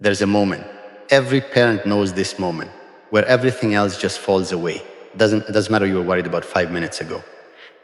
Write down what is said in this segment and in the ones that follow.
There's a moment. Every parent knows this moment where everything else just falls away. It doesn't matter you were worried about 5 minutes ago.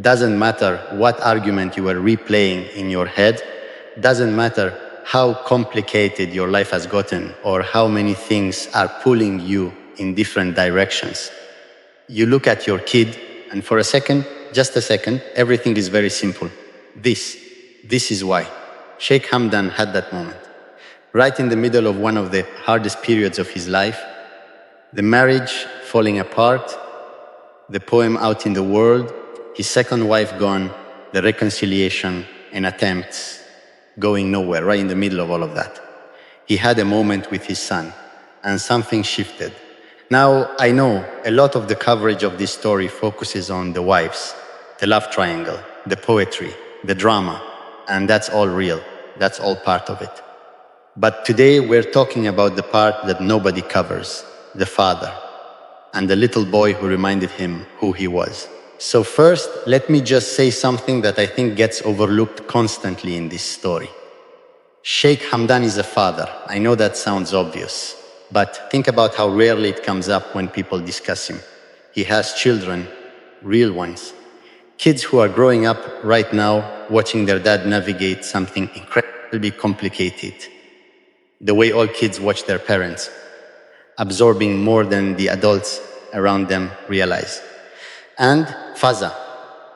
Doesn't matter what argument you were replaying in your head. Doesn't matter how complicated your life has gotten or how many things are pulling you in different directions. You look at your kid and for a second, just a second, everything is very simple. This is why. Sheikh Hamdan had that moment. Right in the middle of one of the hardest periods of his life, the marriage falling apart, the poem out in the world, his second wife gone, the reconciliation and attempts going nowhere, right in the middle of all of that. He had a moment with his son, and something shifted. Now, I know a lot of the coverage of this story focuses on the wives, the love triangle, the poetry, the drama, and that's all real. That's all part of it. But today we're talking about the part that nobody covers, the father, and the little boy who reminded him who he was. So first, let me just say something that I think gets overlooked constantly in this story. Sheikh Hamdan is a father. I know that sounds obvious, but think about how rarely it comes up when people discuss him. He has children, real ones. Kids who are growing up right now, watching their dad navigate something incredibly complicated. The way all kids watch their parents, absorbing more than the adults around them realize. And Fazza,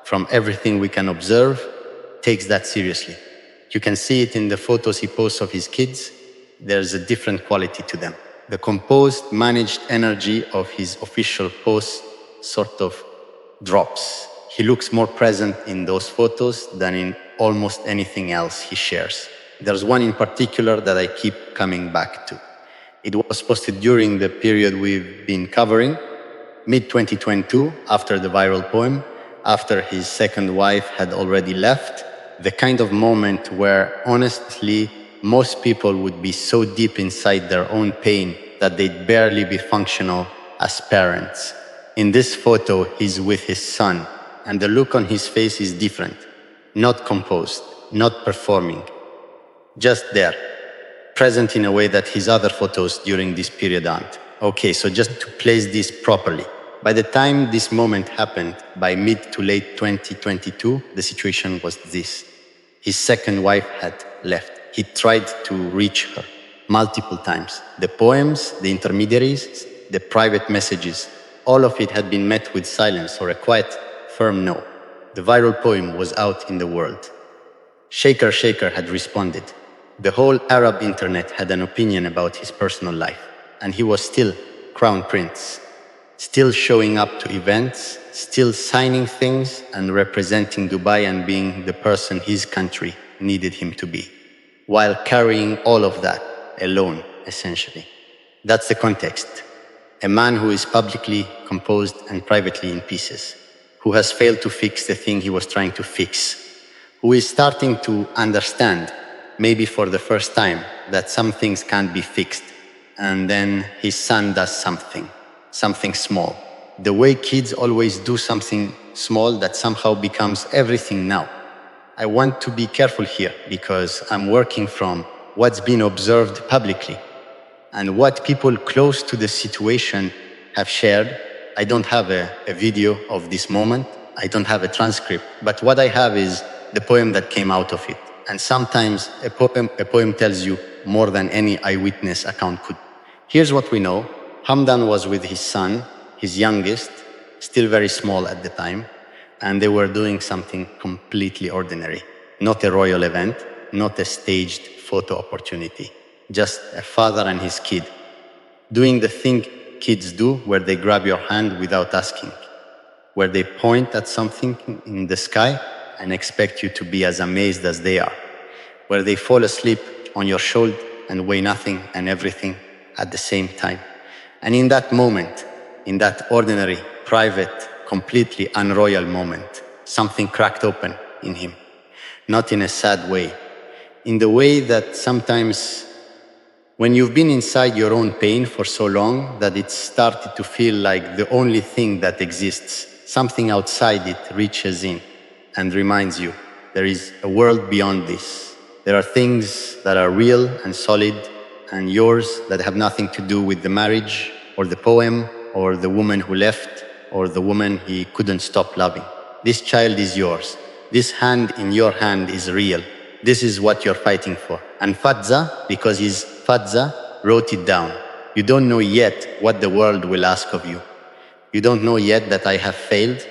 from everything we can observe, takes that seriously. You can see it in the photos he posts of his kids. There's a different quality to them. The composed, managed energy of his official posts sort of drops. He looks more present in those photos than in almost anything else he shares. There's one in particular that I keep coming back to. It was posted during the period we've been covering, mid-2022, after the viral poem, after his second wife had already left, the kind of moment where, honestly, most people would be so deep inside their own pain that they'd barely be functional as parents. In this photo, he's with his son, and the look on his face is different. Not composed, not performing, just there, present in a way that his other photos during this period aren't. Okay, so just to place this properly. By the time this moment happened, by mid to late 2022, the situation was this. His second wife had left. He tried to reach her multiple times. The poems, the intermediaries, the private messages, all of it had been met with silence or a quiet, firm no. The viral poem was out in the world. Shaker had responded. The whole Arab internet had an opinion about his personal life, and he was still crown prince, still showing up to events, still signing things and representing Dubai and being the person his country needed him to be, while carrying all of that alone, essentially. That's the context. A man who is publicly composed and privately in pieces, who has failed to fix the thing he was trying to fix, who is starting to understand, maybe for the first time, that some things can't be fixed. And then his son does something small. The way kids always do something small that somehow becomes everything now. I want to be careful here because I'm working from what's been observed publicly and what people close to the situation have shared. I don't have a video of this moment. I don't have a transcript. But what I have is the poem that came out of it. And sometimes a poem tells you more than any eyewitness account could. Here's what we know. Hamdan was with his son, his youngest, still very small at the time, and they were doing something completely ordinary. Not a royal event, not a staged photo opportunity. Just a father and his kid, doing the thing kids do where they grab your hand without asking, where they point at something in the sky and expect you to be as amazed as they are, where they fall asleep on your shoulder and weigh nothing and everything at the same time. And in that moment, in that ordinary, private, completely unroyal moment, something cracked open in him. Not in a sad way, in the way that sometimes when you've been inside your own pain for so long that it started to feel like the only thing that exists, something outside it reaches in and reminds you there is a world beyond this. There are things that are real and solid and yours that have nothing to do with the marriage or the poem or the woman who left or the woman he couldn't stop loving. This child is yours. This hand in your hand is real. This is what you're fighting for. And Fazza, because he's Fazza, wrote it down. You don't know yet what the world will ask of you. You don't know yet that I have failed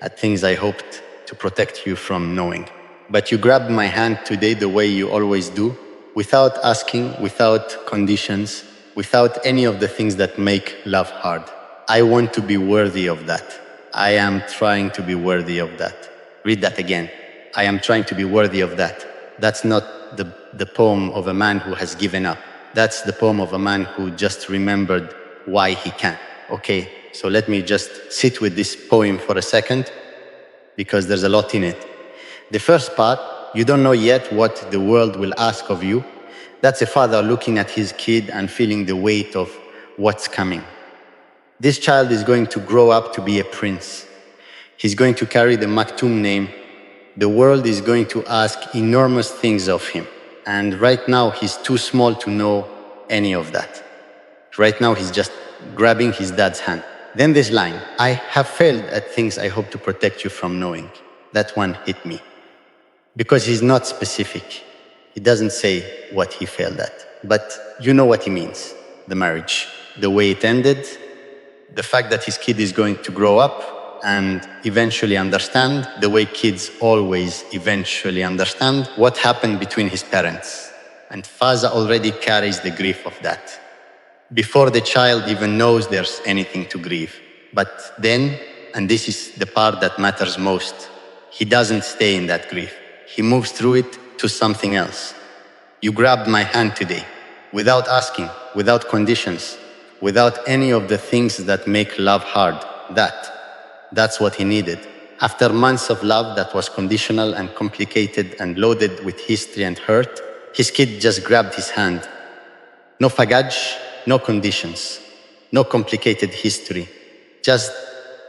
at things I hoped to protect you from knowing. But you grabbed my hand today the way you always do, without asking, without conditions, without any of the things that make love hard. I want to be worthy of that. I am trying to be worthy of that. Read that again. I am trying to be worthy of that. That's not the poem of a man who has given up. That's the poem of a man who just remembered why he can. Okay, so let me just sit with this poem for a second, because there's a lot in it. The first part, you don't know yet what the world will ask of you. That's a father looking at his kid and feeling the weight of what's coming. This child is going to grow up to be a prince. He's going to carry the Maktoum name. The world is going to ask enormous things of him. And right now, he's too small to know any of that. Right now, he's just grabbing his dad's hand. Then this line, I have failed at things I hope to protect you from knowing. That one hit me. Because he's not specific. He doesn't say what he failed at. But you know what he means. The marriage, the way it ended, the fact that his kid is going to grow up and eventually understand, the way kids always eventually understand what happened between his parents. And Fazza already carries the grief of that, before the child even knows there's anything to grieve. But then, and this is the part that matters most, he doesn't stay in that grief. He moves through it to something else. You grabbed my hand today, without asking, without conditions, without any of the things that make love hard. That's what he needed. After months of love that was conditional and complicated and loaded with history and hurt, his kid just grabbed his hand. No fagaj, no conditions, no complicated history. Just,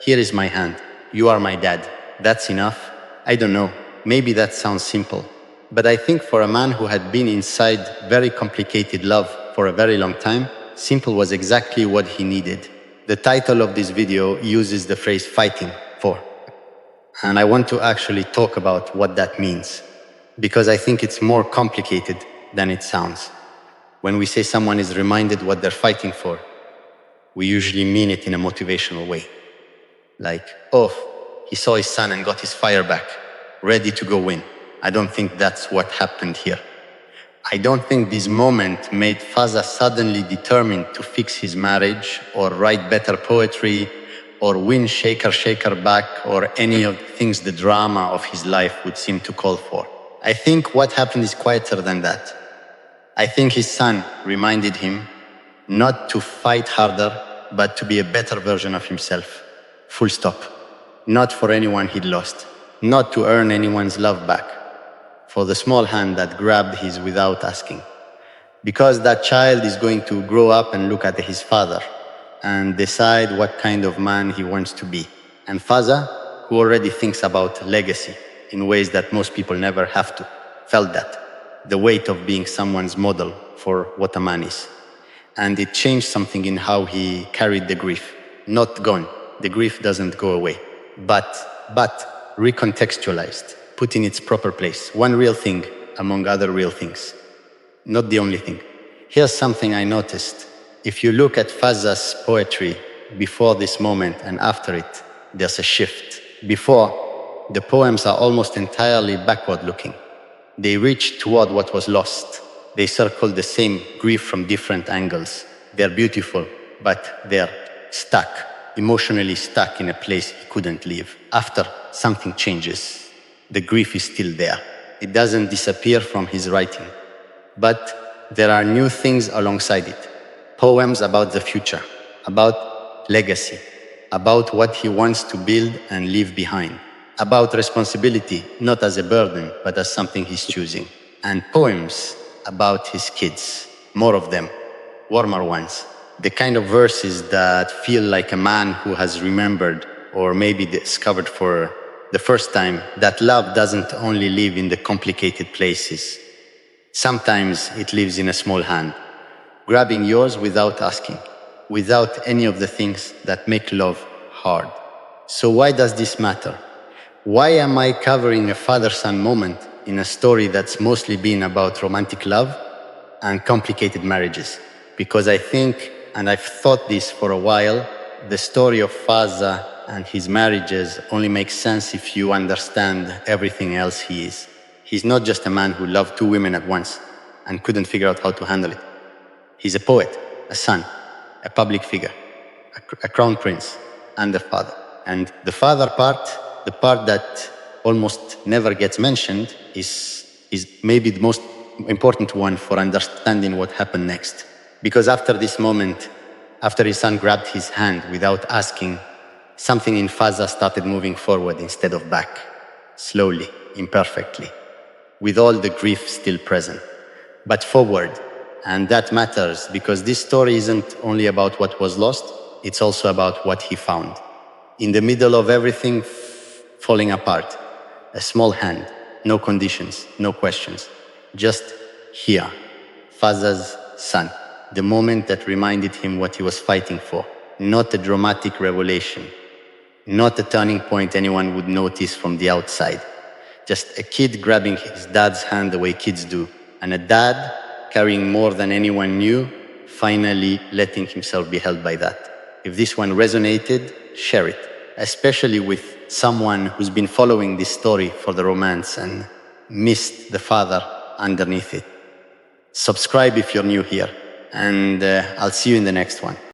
here is my hand. You are my dad. That's enough? I don't know. Maybe that sounds simple. But I think for a man who had been inside very complicated love for a very long time, simple was exactly what he needed. The title of this video uses the phrase fighting for. And I want to actually talk about what that means, because I think it's more complicated than it sounds. When we say someone is reminded what they're fighting for, we usually mean it in a motivational way. Like, oh, he saw his son and got his fire back, ready to go win. I don't think that's what happened here. I don't think this moment made Fazza suddenly determined to fix his marriage or write better poetry or win Shaker back or any of the things the drama of his life would seem to call for. I think what happened is quieter than that. I think his son reminded him not to fight harder, but to be a better version of himself. Full stop. Not for anyone he'd lost. Not to earn anyone's love back. For the small hand that grabbed his without asking. Because that child is going to grow up and look at his father and decide what kind of man he wants to be. And Fazza, who already thinks about legacy in ways that most people never have to, felt that. The weight of being someone's model for what a man is. And it changed something in how he carried the grief. Not gone. The grief doesn't go away. But recontextualized. Put in its proper place. One real thing among other real things. Not the only thing. Here's something I noticed. If you look at Fazza's poetry before this moment and after it, there's a shift. Before, the poems are almost entirely backward looking. They reach toward what was lost. They circle the same grief from different angles. They're beautiful, but they're stuck, emotionally stuck in a place he couldn't leave. After, something changes. The grief is still there. It doesn't disappear from his writing. But there are new things alongside it. Poems about the future, about legacy, about what he wants to build and leave behind, about responsibility, not as a burden, but as something he's choosing. And poems about his kids, more of them, warmer ones. The kind of verses that feel like a man who has remembered or maybe discovered for the first time that love doesn't only live in the complicated places. Sometimes it lives in a small hand, grabbing yours without asking, without any of the things that make love hard. So why does this matter? Why am I covering a father-son moment in a story that's mostly been about romantic love and complicated marriages? Because I think, and I've thought this for a while, the story of Fazza and his marriages only makes sense if you understand everything else he is. He's not just a man who loved two women at once and couldn't figure out how to handle it. He's a poet, a son, a public figure, a crown prince, and a father. And the father part, the part that almost never gets mentioned, is maybe the most important one for understanding what happened next. Because after this moment, after his son grabbed his hand without asking, something in Fazza started moving forward instead of back, slowly, imperfectly, with all the grief still present, but forward. And that matters because this story isn't only about what was lost, it's also about what he found. In the middle of everything falling apart, a small hand, no conditions, no questions, just here, Fazza's son, the moment that reminded him what he was fighting for, not a dramatic revelation, not a turning point anyone would notice from the outside, just a kid grabbing his dad's hand the way kids do, and a dad carrying more than anyone knew, finally letting himself be held by that. If this one resonated, share it, especially with someone who's been following this story for the romance and missed the father underneath it. Subscribe if you're new here, and I'll see you in the next one.